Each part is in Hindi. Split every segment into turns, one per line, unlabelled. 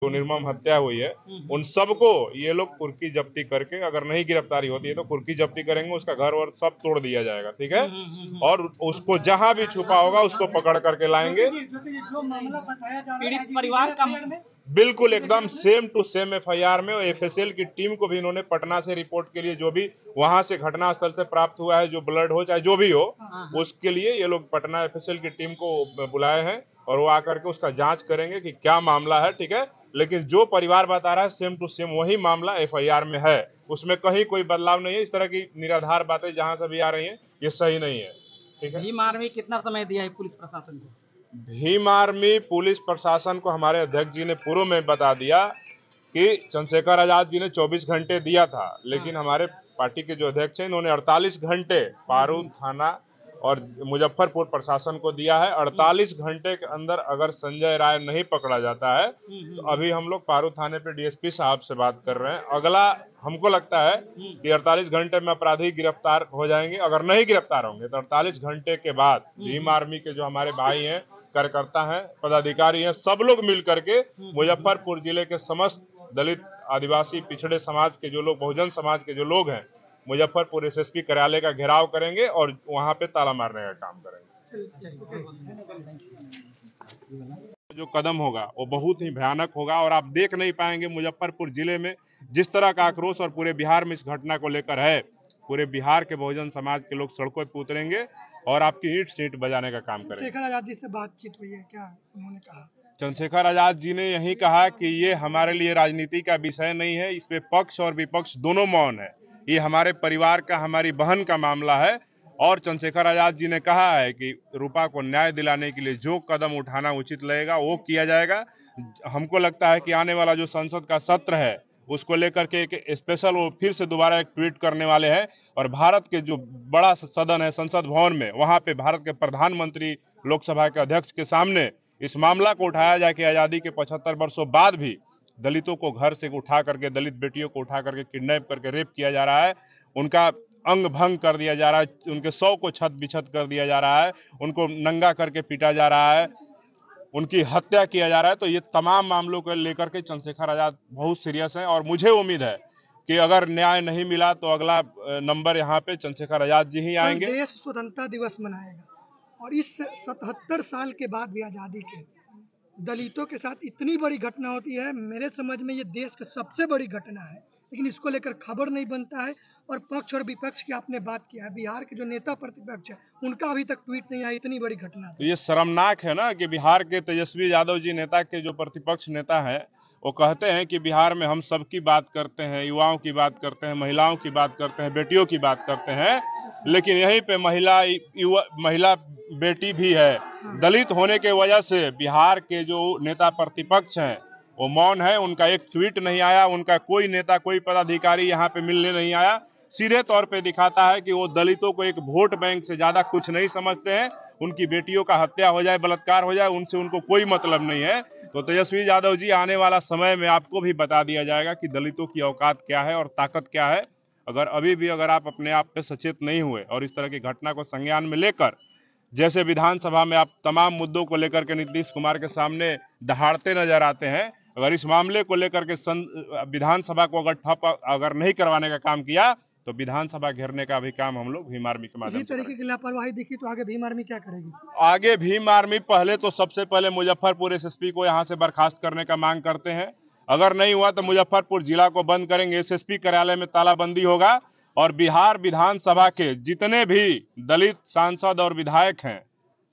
जो निर्मम हत्या हुई है उन सबको ये लोग कुर्की जब्ती करके, अगर नहीं गिरफ्तारी होती है तो कुर्की जब्ती करेंगे, उसका घर और सब तोड़ दिया जाएगा, ठीक है। और उसको जहां भी छुपा होगा उसको पकड़ करके लाएंगे।
जो मामला बताया जा रहा है परिवार का
बिल्कुल एकदम सेम टू सेम एफआईआर में। एफएसएल की टीम को भी इन्होंने पटना से रिपोर्ट के लिए, जो भी वहां से घटनास्थल से प्राप्त हुआ है, जो ब्लड हो चाहे जो भी हो, उसके लिए ये लोग पटना एफएसएल की टीम को बुलाए हैं और वो आकर के उसका जांच करेंगे कि क्या मामला है, ठीक है। लेकिन जो परिवार बता रहा है सेम टू सेम वही मामला एफआईआर में है, उसमें कहीं कोई बदलाव नहीं है। इस तरह की निराधार बातें जहां से भी आ रही हैं ये सही नहीं है, ठीक है।
भीम आर्मी कितना समय दिया है पुलिस प्रशासन को?
भीम आर्मी पुलिस प्रशासन को हमारे अध्यक्ष जी ने पूर्व में बता दिया कि चंद्रशेखर आजाद जी ने 24 घंटे दिया था, लेकिन हमारे पार्टी के जो अध्यक्ष हैं इन्होंने 48 घंटे पारू थाना और मुजफ्फरपुर प्रशासन को दिया है। 48 घंटे के अंदर अगर संजय राय नहीं पकड़ा जाता है तो अभी हम लोग पारू थाने पे डीएसपी साहब से बात कर रहे हैं। अगला हमको लगता है कि 48 घंटे में अपराधी गिरफ्तार हो जाएंगे। अगर नहीं गिरफ्तार होंगे तो 48 घंटे के बाद भीम आर्मी के जो हमारे भाई हैं, कार्यकर्ता हैं, पदाधिकारी हैं, सब लोग मिल करके मुजफ्फरपुर जिले के समस्त दलित, आदिवासी, पिछड़े समाज के जो लोग, बहुजन समाज के जो लोग हैं, मुजफ्फरपुर एसएसपी कार्यालय का घेराव करेंगे और वहां पे ताला मारने का काम करेंगे। जो कदम होगा वो बहुत ही भयानक होगा और आप देख नहीं पाएंगे मुजफ्फरपुर जिले में जिस तरह का आक्रोश और पूरे बिहार में इस घटना को लेकर है। पूरे बिहार के बहुजन समाज के लोग सड़कों पर उतरेंगे और आपकी ईंट सीट बजाने का काम करेंगे।
चंद्रशेखर आजाद जी से बातचीत हुई है क्या, उन्होंने कहा?
चंद्रशेखर आजाद जी ने यही कहा कि ये हमारे लिए राजनीति का विषय नहीं है, इस पे पक्ष और विपक्ष दोनों मौन है, ये हमारे परिवार का, हमारी बहन का मामला है। और चंद्रशेखर आजाद जी ने कहा है कि रूपा को न्याय दिलाने के लिए जो कदम उठाना उचित लगेगा वो किया जाएगा। हमको लगता है कि आने वाला जो संसद का सत्र है उसको लेकर के एक स्पेशल वो फिर से दोबारा एक ट्वीट करने वाले हैं और भारत के जो बड़ा सदन है संसद भवन में, वहां पे भारत के प्रधानमंत्री लोकसभा के अध्यक्ष के सामने इस मामला को उठाया जाए कि आजादी के 75 वर्षों बाद भी दलितों को घर से उठा करके, दलित बेटियों को उठा करके किडनैप करके रेप किया जा रहा है, उनका अंग भंग कर दिया जा रहा है, उनके शव को छत बिछत कर दिया जा रहा है, उनको नंगा करके पीटा जा रहा है, उनकी हत्या किया जा रहा है। तो ये तमाम मामलों को लेकर के चंद्रशेखर आजाद बहुत सीरियस हैं और मुझे उम्मीद है कि अगर न्याय नहीं मिला तो अगला नंबर यहाँ पे चंद्रशेखर आजाद जी ही आएंगे।
देश स्वतंत्रता दिवस मनाएगा और इस 77 साल के बाद भी आजादी के दलितों के साथ इतनी बड़ी घटना होती है, मेरे समझ में ये देश की सबसे बड़ी घटना है, लेकिन इसको लेकर खबर नहीं बनता है। और पक्ष और विपक्ष की आपने बात किया है, बिहार के जो नेता प्रतिपक्ष है उनका अभी तक ट्वीट नहीं आया, इतनी बड़ी घटना।
तो ये शर्मनाक है ना कि बिहार के तेजस्वी यादव जी नेता के जो प्रतिपक्ष नेता है वो कहते हैं कि बिहार में हम सबकी बात करते हैं, युवाओं की बात करते हैं, महिलाओं की बात करते हैं, बेटियों की बात करते हैं, लेकिन यहीं पे महिला बेटी भी है। दलित होने के वजह से बिहार के जो नेता प्रतिपक्ष हैं वो मौन है, उनका एक ट्वीट नहीं आया, उनका कोई नेता, कोई पदाधिकारी यहाँ पे मिलने नहीं आया। सीधे तौर पे दिखाता है कि वो दलितों को एक वोट बैंक से ज्यादा कुछ नहीं समझते हैं। उनकी बेटियों का हत्या हो जाए, बलात्कार हो जाए, उनसे उनको कोई मतलब नहीं है। तो तेजस्वी यादव जी, आने वाला समय में आपको भी बता दिया जाएगा कि दलितों की औकात क्या है और ताकत क्या है। अगर अभी भी अगर आप अपने आप पे सचेत नहीं हुए और इस तरह की घटना को संज्ञान में लेकर, जैसे विधानसभा में आप तमाम मुद्दों को लेकर के नीतीश कुमार के सामने दहाड़ते नजर आते हैं, अगर इस मामले को लेकर के विधानसभा को अगर ठप अगर नहीं करवाने का काम किया तो विधानसभा घेरने का भी काम हम लोग भीम आर्मी के माध्यम से
तरीके की लापरवाही दिखी तो आगे भीम आर्मी क्या करेगी?
आगे भीम आर्मी पहले तो सबसे पहले मुजफ्फरपुर एसएसपी को यहाँ से बर्खास्त करने का मांग करते हैं। अगर नहीं हुआ तो मुजफ्फरपुर जिला को बंद करेंगे, एसएसपी कार्यालय में तालाबंदी होगा और बिहार विधानसभा के जितने भी दलित सांसद और विधायक हैं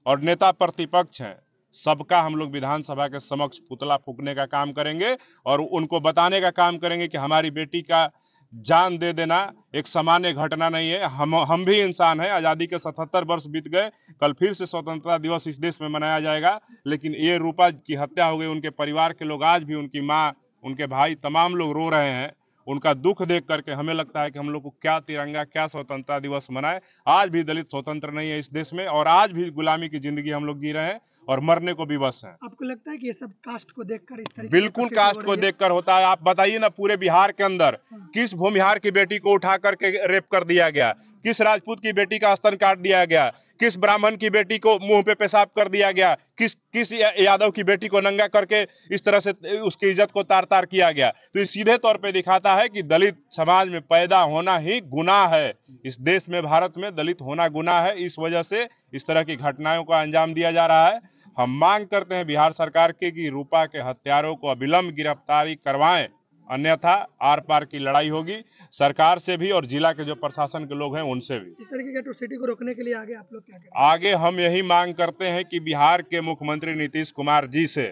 और नेता प्रतिपक्ष हैं, सबका हम लोग विधानसभा के समक्ष पुतला फूकने का काम करेंगे और उनको बताने का काम करेंगे कि हमारी बेटी का जान दे देना एक सामान्य घटना नहीं है। हम भी इंसान हैं। आजादी के 77 वर्ष बीत गए, कल फिर से स्वतंत्रता दिवस इस देश में मनाया जाएगा, लेकिन ये रूपा की हत्या हो गई, उनके परिवार के लोग आज भी, उनकी माँ, उनके भाई, तमाम लोग रो रहे हैं। उनका दुख देख करके हमें लगता है कि हम लोग को क्या तिरंगा, क्या स्वतंत्रता दिवस मनाए। आज भी दलित स्वतंत्र नहीं है इस देश में और आज भी गुलामी की जिंदगी हम लोग जी रहे हैं और मरने को विवश हैं।
आपको लगता है कि ये सब कास्ट को देखकर इस तरीके
बिल्कुल कास्ट को देखकर होता है। आप बताइए ना, पूरे बिहार के अंदर किस भूमिहार की बेटी को उठा करके रेप कर दिया गया, किस राजपूत की बेटी का स्तन काट दिया गया, किस ब्राह्मण की बेटी को मुंह पे पेशाब कर दिया गया, किस यादव की बेटी को नंगा करके इस तरह से उसकी इज्जत को तार तार किया गया। तो ये सीधे तौर पे दिखाता है कि दलित समाज में पैदा होना ही गुनाह है। इस देश में, भारत में दलित होना गुनाह है। इस वजह से इस तरह की घटनाओं को अंजाम दिया जा रहा है। हम मांग करते हैं बिहार सरकार की कि रूपा के हत्यारों को अविलंब गिरफ्तारी करवाएं, अन्यथा आर पार की लड़ाई होगी सरकार से भी और जिला के जो प्रशासन के लोग हैं उनसे भी।
इस तरीके की एट्रोसिटी को रोकने के लिए आगे आप लोग क्या करें?
आगे हम यही मांग करते हैं कि बिहार के मुख्यमंत्री नीतीश कुमार जी से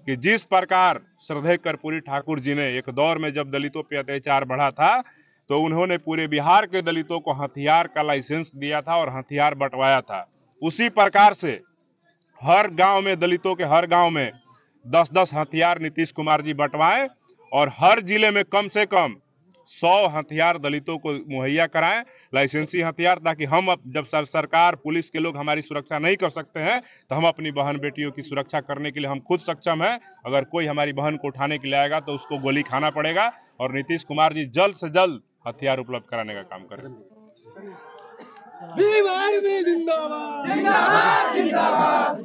कि जिस प्रकार श्रद्धेय कर्पूरी ठाकुर जी ने एक दौर में जब दलितों पर अत्याचार बढ़ा था तो उन्होंने पूरे बिहार के दलितों को हथियार का लाइसेंस दिया था और हथियार बंटवाया था, उसी प्रकार से हर गांव में, दलितों के हर गांव में 10-10 हथियार नीतीश कुमार जी बंटवाएं और हर जिले में कम से कम 100 हथियार दलितों को मुहैया कराएं, लाइसेंसी हथियार, ताकि हम जब सरकार पुलिस के लोग हमारी सुरक्षा नहीं कर सकते हैं तो हम अपनी बहन बेटियों की सुरक्षा करने के लिए हम खुद सक्षम हैं। अगर कोई हमारी बहन को उठाने के लिए आएगा तो उसको गोली खाना पड़ेगा और नीतीश कुमार जी जल्द से जल्द हथियार उपलब्ध कराने का काम करें।
जिंदाबाद जिंदाबाद।